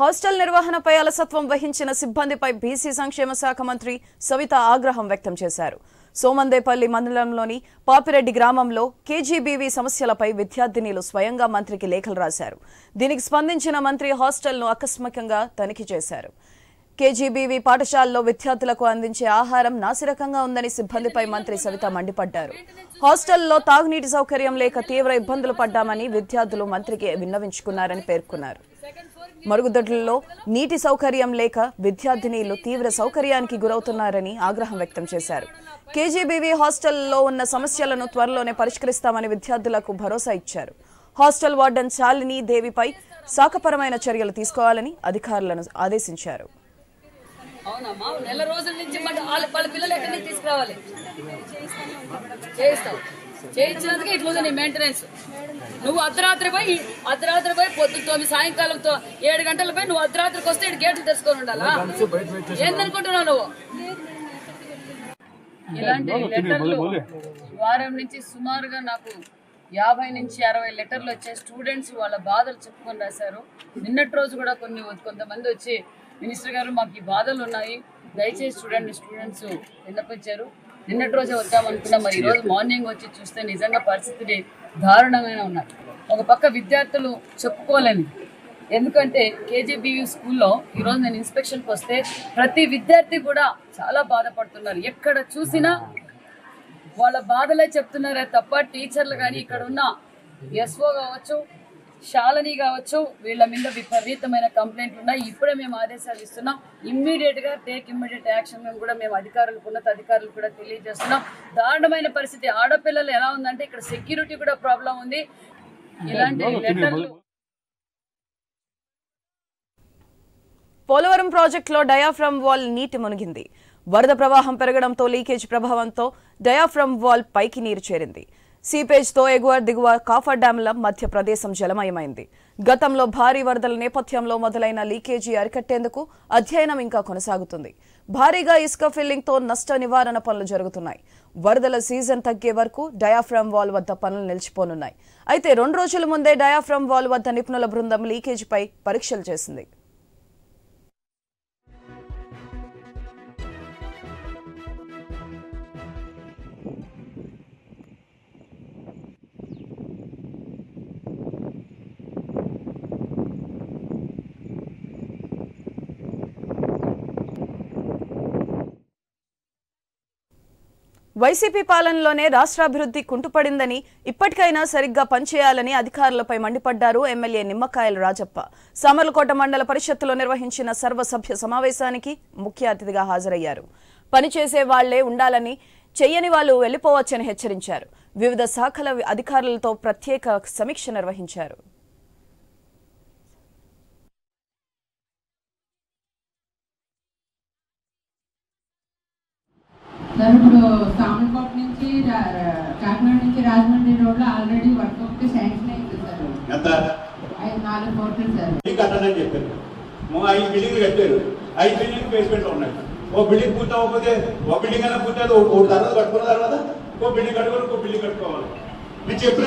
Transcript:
Hostel నిర్వహణపై అలసత్వం వహించిన సిబ్బందిపై బీసీ సంక్షేమ శాఖ మంత్రి సవిత ఆగ్రహం వ్యక్తం చేశారు. సోమందేపల్లి మండలంలోని పాపిరెడ్డి గ్రామంలో కేజీబీవీ సమస్యలపై విద్యార్థినీలు స్వయంగా మంత్రికి లేఖలు రాశారు. దీనికి స్పందించిన మంత్రి హాస్టల్ను ఆకస్మికంగా తనిఖీ చేశారు. కేజీబీవీ పాఠశాలలో విద్యార్థులకు అందించే ఆహారం నాసిరకంగా ఉందని సిబ్బందిపై మంత్రి సవిత మండిపడ్డారు. హాస్టల్లో తాగునీటి సౌకర్యం లేక తీవ్ర ఇబ్బందులు పడ్డామని విద్యార్థులు మంత్రికి విన్నవించుకున్నారని పేర్కొన్నారు. మరుగుదొడ్లలో నీటి సౌకర్యం లేక విద్యార్థినీలు తీవ్ర సౌకర్యానికి గురవుతున్నారని ఆగ్రహం వ్యక్తం చేశారు. కేజీబీవీ హాస్టల్లో ఉన్న సమస్యలను త్వరలోనే పరిష్కరిస్తామని విద్యార్థులకు భరోసా ఇచ్చారు. హాస్టల్ వార్డెన్ శాలిని దేవిపై శాఖపరమైన చర్యలు తీసుకోవాలని అధికారులను ఆదేశించారు. చేయించినందుకే ఇట్లా నీ మెయింటెనెన్స్. నువ్వు అర్ధరాత్రి పోయి పొద్దు 9 సాయంకాలం 7 గంటల పోయి నువ్వు అర్ధరాత్రికి వస్తే ఇటు గేట్లు తెచ్చుకొని ఉండాలా? ఏందనుకుంటున్నావు నువ్వు? ఇలాంటి లెటర్లు వారం నుంచి సుమారుగా నాకు 50 నుంచి 60 లెటర్లు వచ్చాయి. స్టూడెంట్స్ వాళ్ళ బాధలు చెప్పుకొని రాశారు. నిన్నటి రోజు కూడా కొంతమంది వచ్చి మినిస్టర్ గారు మాకు ఈ బాధలు ఉన్నాయి, దయచేసి స్టూడెంట్స్ విన్నపించారు. నిన్నటి రోజే వద్దామనుకున్నా, మరి ఈరోజు మార్నింగ్ వచ్చి చూస్తే నిజంగా పరిస్థితి దారుణమైన ఉన్నాయి. ఒక పక్క విద్యార్థులు చెప్పుకోలేని, ఎందుకంటే కేజీబీయూ స్కూల్లో ఈరోజు నేను ఇన్స్పెక్షన్కి వస్తే ప్రతి విద్యార్థి కూడా చాలా బాధపడుతున్నారు. ఎక్కడ చూసినా వాళ్ళ బాధలే చెప్తున్నారే తప్ప టీచర్లు కానీ ఇక్కడ ఉన్న ఎస్ఓ కావచ్చు, శాలిని కావచ్చు, వీళ్ళ మీద విపరీతమైన కంప్లైంట్లు ఉన్నాయి. ఇప్పుడే మేము ఆదేశాలు ఇస్తున్నాం. ఇమ్మీడియట్గా ఇమ్మీడియట్ యాక్షన్ కూడా మేము ఉన్నత అధికారులు కూడా తెలియజేస్తున్నాం. దారుణమైన పరిస్థితి. ఆడపిల్లలు ఎలా ఉందంటే ఇక్కడ సెక్యూరిటీ కూడా ప్రాబ్లం ఉంది. ఇలాంటి లెటర్లు. పోలవరం ప్రాజెక్టులో డయాఫ్రమ్ వాల్ నీటి మునిగింది. వరద ప్రవాహం పెరగడంతో లీకేజ్ ప్రభావంతో డయాఫ్రమ్ వాల్ పైకి నీరు చేరింది. సీపేజ్తో ఎగువ దిగువ కాఫర్ డ్యాంల మధ్య ప్రదేశం జలమయమైంది. గతంలో భారీ వరదల నేపథ్యంలో మొదలైన లీకేజీ అరికట్టేందుకు అధ్యయనం ఇంకా కొనసాగుతుంది. భారీగా ఇసుక ఫిల్లింగ్తో నష్ట నివారణ పనులు జరుగుతున్నాయి. వరదల సీజన్ తగ్గే వరకు డయాఫ్రమ్ వాల్ వద్ద పనులు నిలిచిపోనున్నాయి. అయితే 2 రోజుల ముందే డయాఫ్రమ్ వాల్ వద్ద నిపుణుల బృందం లీకేజీపై పరీక్షలు చేసింది. వైసీపీ పాలనలోనే రాష్ట్రాభివృద్ధి కుంటుపడిందని, ఇప్పటికైనా సరిగ్గా పనిచేయాలని అధికారులపై మండిపడ్డారు ఎమ్మెల్యే నిమ్మకాయల రాజప్ప. సామర్లకోట మండల పరిషత్తులో నిర్వహించిన సర్వసభ్య సమావేశానికి ముఖ్య అతిథిగా హాజరయ్యారు. పనిచేసే వాళ్లే ఉండాలని, చెయ్యని వాళ్లు వెళ్లిపోవచ్చని హెచ్చరించారు. వివిధ శాఖల అధికారులతో ప్రత్యేక సమీక్ష నిర్వహించారు. ఇప్పుడు సామర్లకోట నుంచి కాకినాడ నుంచి రాజమండ్రి రోడ్లో ఆల్రెడీ వర్క్ ఒకటి శాంక్షన్ అయింది సార్. 4 కోట్లు సార్ కట్టాలని చెప్పారు. 5 బిల్డింగ్లు కట్టారు. 5 బిల్డింగ్ బేస్మెంట్ ఉన్నాయి. ఓ బిల్డింగ్ పూర్తి అవ్వకపోతే ఓ బిల్డింగ్ అయినా పూర్తి, 3 తర్వాత కట్టుకున్న తర్వాత ఇంకో బిల్డింగ్ కట్టుకోవాలి, ఇంకో బిల్డింగ్ కట్టుకోవాలి. నేను చెప్పిన